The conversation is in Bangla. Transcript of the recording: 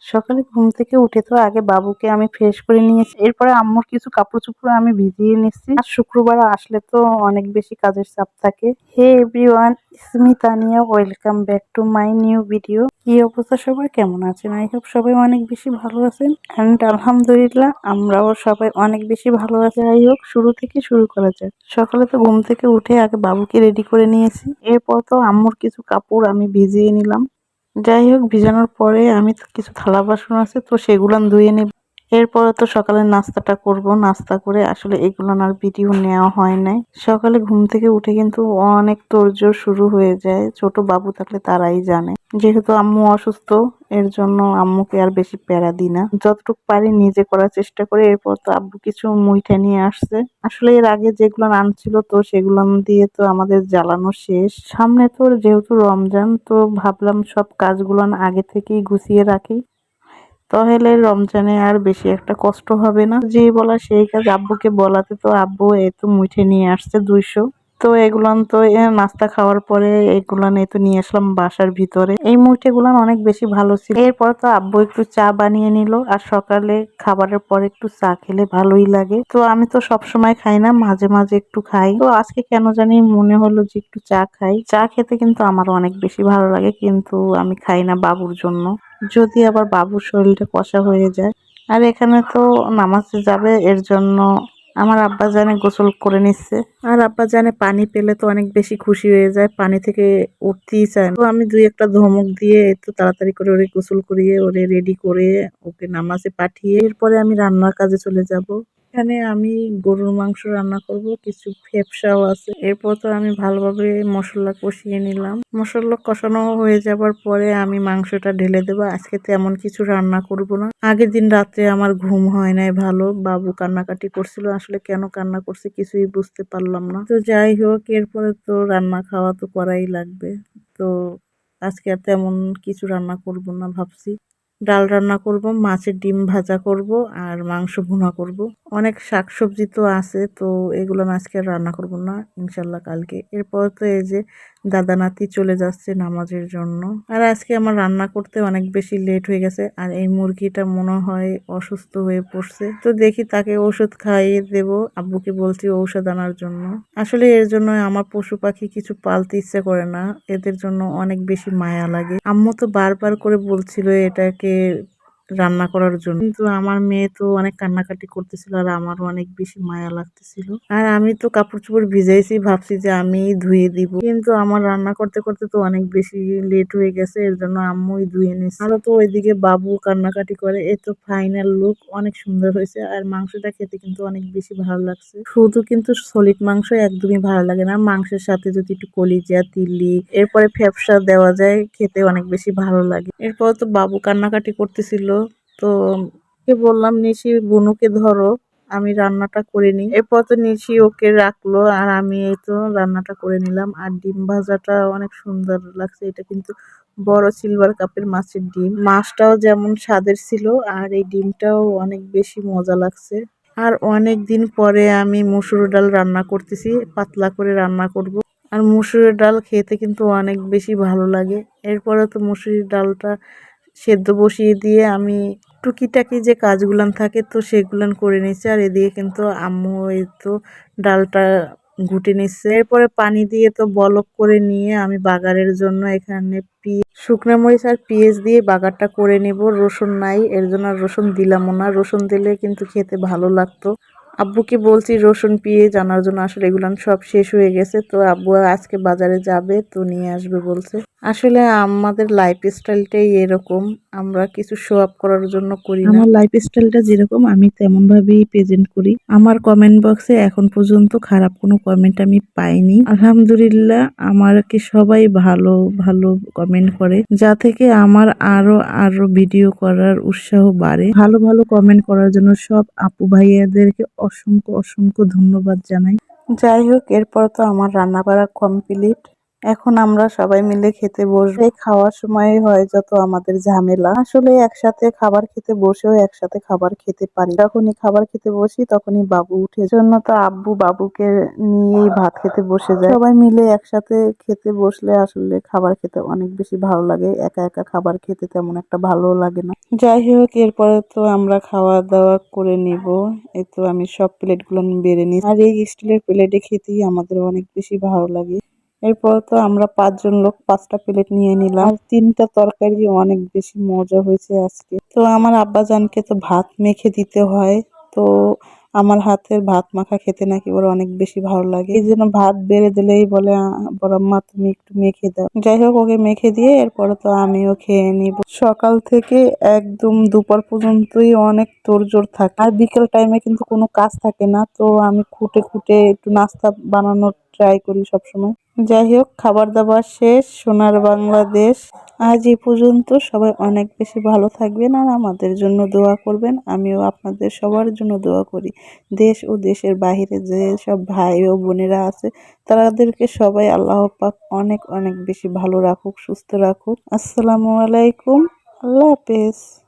সকালে ঘুম থেকে উঠে তো আগে বাবুকে আমি ফ্রেশ করে নিয়েছি, এরপরে আম্মুর কিছু কাপড় চোপড় আমি ভিজিয়ে নিচ্ছি। আর শুক্রবার আসলে তো অনেক বেশি কাজের চাপ থাকে। Hey everyone, it's me Tania, welcome back to my new video. কি অবস্থা সবাই, কেমন আছেন? আই হোপ সবাই অনেক বেশি ভালো আছেন। অ্যান্ড আলহামদুলিল্লাহ আমরাও সবাই অনেক বেশি ভালো আছি। যাই হোক, শুরু থেকে শুরু করা যাক। সকালে তো ঘুম থেকে উঠে আগে বাবুকে রেডি করে নিয়েছি, এরপর তো আম্মুর কিছু কাপড় আমি ভিজিয়ে নিলাম। যাই হোক, ভিজানোর পরে আমি তো কিছু থালা বাসন আছে তো সেগুলো ধুয়ে নেব। এরপরে তো সকালে নাস্তাটা করব। নাস্তা করে আসলে এগুলো আর ভিডিও নেওয়া হয় নাই। সকালে ঘুম থেকে উঠে কিন্তু অনেক তোড়জোড় শুরু হয়ে যায়। ছোট বাবু থাকলে তারাই জানে। যেহেতু আম্মু অসুস্থ, এর জন্য আম্মুকে আর বেশি প্যারা দিই না, যতটুকু পারি নিজে করার চেষ্টা করি। এরপর তো আব্বু কিছু মুইঠা নিয়ে আসছে। আসলে এর আগে যেগুলো আনছিল তো সেগুলো দিয়ে তো আমাদের জ্বালানো শেষ। সামনে তো যেহেতু রমজান, তো ভাবলাম সব কাজগুলো আগে থেকেই গুছিয়ে রাখি, তাহলে রমজানে আর বেশি একটা কষ্ট হবে না। যেই বলা সেই কাজ। আব্বুকে বলাতে তো আব্বু এই তো মুঠে নিয়ে আসছে 200। তো এগুলান তো নাস্তা খাওয়ার পরে এগুলান এই তো নিয়ে আসলাম বাসার ভিতরে। এই মুঠে গুলান অনেক বেশি ভালো ছিল। এরপর তো আব্বু একটু চা বানিয়ে নিল। আর সকালে খাবারের পরে একটু চা খেলে ভালোই লাগে। তো আমি তো সব সময় খাই না, মাঝে মাঝে একটু খাই। তো আজকে কেন জানি মনে হলো যে একটু চা খাই। চা খেতে কিন্তু আমার অনেক বেশি ভালো লাগে, কিন্তু আমি খাই না বাবুর জন্য, যদি আবার বাবুর শরীরটা কষা হয়ে যায়। আর এখানে তো নামাজে যাবে, এর জন্য আমার আব্বা জানে গোসল করে নিচ্ছে। আর আব্বা জানে পানি পেলে তো অনেক বেশি খুশি হয়ে যায়, পানি থেকে উঠতেই চায় না। তো আমি দুই একটা ধমক দিয়ে একটু তাড়াতাড়ি করে ওরে গোসল করিয়ে ওরে রেডি করে ওকে নামাজে পাঠিয়ে এরপরে আমি রান্নার কাজে চলে যাব। এখানে আমি গরুর মাংস রান্না করব, কিছু ফেপসাও আছে। এরপর তো আমি ভালোভাবে মশলা কষিয়ে নিলাম। মশলা কষানো হয়ে যাবার পরে আমি মাংসটা ঢেলে দেবো। আজকে তেমন কিছু রান্না করব না। আগের দিন রাত্রে আমার ঘুম হয় নাই ভালো, বাবু কান্নাকাটি করছিল। আসলে কেন কান্না করছে কিছুই বুঝতে পারলাম না। তো যাই হোক, এরপরে তো রান্না খাওয়া তো করাই লাগবে। তো আজকে আর তেমন কিছু রান্না করব না ভাবছি। ডাল রান্না করব, মাছের ডিম ভাজা করব, আর মাংস ভুনা করব। অনেক শাকসবজি তো আছে, তো এগুলো আজকে আর রান্না করব না, ইনশাল্লাহ কালকে। এরপর তো এই যে দাদা নাতি চলে যাচ্ছে নামাজের জন্য। আর আজকে আমার রান্না করতে অনেক বেশি লেট হয়ে গেছে। আর এই মুরগিটা মনে হয় অসুস্থ হয়ে পড়ছে, তো দেখি তাকে ওষুধ খাইয়ে দেব। আব্বুকে বলছি ঔষধ আনার জন্য। আসলে এর জন্য আমার পশু পাখি কিছু পালতে ইচ্ছে করে না, এদের জন্য অনেক বেশি মায়া লাগে। আম্মু তো বারবার করে বলছিল এটাকে রান্না করার জন্য, কিন্তু আমার মেয়ে তো অনেক কান্নাকাটি করতেছিল আর আমারও অনেক বেশি মায়া লাগতেছিল। আর আমি তো কাপড় চোপড় ভিজাইছি, ভাবছি যে আমি ধুয়ে দিব, কিন্তু আমার রান্না করতে করতে তো অনেক বেশি লেট হয়ে গেছে, এর জন্য আম্মুই ধুয়ে নিচ্ছে। আরো তো ওইদিকে বাবু কান্নাকাটি করে। এই তো ফাইনাল লুক অনেক সুন্দর হয়েছে। আর মাংসটা খেতে কিন্তু অনেক বেশি ভালো লাগছে। শুধু কিন্তু সলিড মাংস একদমই ভালো লাগে না, মাংসের সাথে যদি একটু কলিজা, তিল্লি, এরপরে ফ্যাপসা দেওয়া যায়, খেতে অনেক বেশি ভালো লাগে। এরপর তো বাবু কান্নাকাটি করতেছিল, তো কে বললাম নিশি বুনুকে ধরো, আমি রান্নাটা করে নিই। এরপর তো নিশি ওকে রাখলো আর আমি এই তো রান্নাটা করে নিলাম। আর ডিম ভাজাটা অনেক সুন্দর লাগছে। এটা কিন্তু বড় সিলভার কাপের মাছের ডিম। মাছটাও যেমন স্বাদের ছিল আর এই ডিমটাও অনেক বেশি মজা লাগছে। আর অনেক দিন পরে আমি মসুর ডাল রান্না করতেছি, পাতলা করে রান্না করব। আর মসুরের ডাল খেতে কিন্তু অনেক বেশি ভালো লাগে। এরপরে তো মসুরির ডালটা সেদ্ধ বসিয়ে দিয়ে আমি টুকিটাকি যে কাজগুলান থাকে তো সেগুলান করে নিচ্ছে। আর এদিকে কিন্তু আম্মু এই তো ডালটা ঘুটে নিচ্ছে। এরপরে পানি দিয়ে তো বলক করে নিয়ে আমি বাগারের জন্য এখানে শুকনো মরিচ আর পেঁয়াজ দিয়ে বাগারটা করে নিব। রসুন নাই, এর জন্য রসুন দিলামও না। রসুন দিলে কিন্তু খেতে ভালো লাগতো। আব্বুকে বলছি রসুন পেঁয়াজ আনার জন্য, আসলে এগুলান সব শেষ হয়ে গেছে। তো আব্বু আজকে বাজারে যাবে, তো নিয়ে আসবে বলছে। আসলে আমাদের লাইফ স্টাইলটাই এরকম, আমরা কিছু শো আপ করার জন্য করি না। আমার লাইফ স্টাইলটা যেরকম আমি তেমন ভাবেই প্রেজেন্ট করি। আমার কমেন্ট বক্সে এখন পর্যন্ত খারাপ কোনো কমেন্ট আমি পাইনি, আলহামদুলিল্লাহ। আমাকে সবাই ভালো ভালো কমেন্ট করে, যা থেকে আমার আরো আরো ভিডিও করার উৎসাহ বাড়ে। ভালো ভালো কমেন্ট করার জন্য সব আপু ভাইয়াদেরকে অসংখ্য অসংখ্য ধন্যবাদ জানাই। যাই হোক, এরপর তো আমার রান্না বাড়া কমপ্লিট। এখন আমরা সবাই মিলে খেতে বসবো। এই খাওয়ার সময় হয় যত আমাদের ঝামেলা। আসলে একসাথে খাবার খেতে বসেও একসাথে খাবার খেতে পারি। যখনই খাবার খেতে বসি তখনই বাবু উঠে, জন্য তো আব্বু বাবুকে নিয়েই ভাত খেতে বসে যায়। সবাই মিলে একসাথে খেতে বসলে আসলে খাবার খেতে অনেক বেশি ভালো লাগে। একা একা খাবার খেতে তেমন একটা ভালো লাগে না। যাই হোক, এরপরে তো আমরা খাওয়া দাওয়া করে নিব। এই তো আমি সব প্লেটগুলো বেড়ে নিই, আর এই স্টিলের প্লেটে খেতেই আমাদের অনেক বেশি ভালো লাগে। এরপর তো আমরা 5 জন লোক 5টা প্লেট নিয়ে নিলাম। আর 3টা তরকারি অনেক বেশি মজা হয়েছে আজকে। তো আমার আব্বাজানকে তো ভাত মেখে দিতে হয়। তো আমার হাতের ভাত মাখা খেতে নাকি ওর অনেক বেশি ভালো লাগে, এই জন্য ভাত বেড়ে দিলেই বলে বড় আম্মা তুমি একটু মেখে দাও। যাই হোক, ওকে মেখে দিয়ে এরপরে তো আমিও খেয়ে নিব। সকাল থেকে একদম দুপুর পর্যন্তই অনেক তোড়জোড় থাকে, আর বিকেল টাইমে কিন্তু কোনো কাজ থাকে না। তো আমি খুঁটে খুঁটে একটু নাস্তা বানানোর ট্রাই করি সবসময়। যাই হোক, খাবার দাবার শেষ। সোনার বাংলাদেশ আজ এই পর্যন্ত। সবাই অনেক বেশি ভালো থাকবেন আর আমাদের জন্য দোয়া করবেন। আমিও আপনাদের সবার জন্য দোয়া করি। দেশ ও দেশের বাহিরে যে সব ভাই ও বোনেরা আছে তাদেরকে সবাই আল্লাহ পাক অনেক অনেক বেশি ভালো রাখুক, সুস্থ রাখুক। আসসালামু আলাইকুম, আল্লাহ হাফেজ।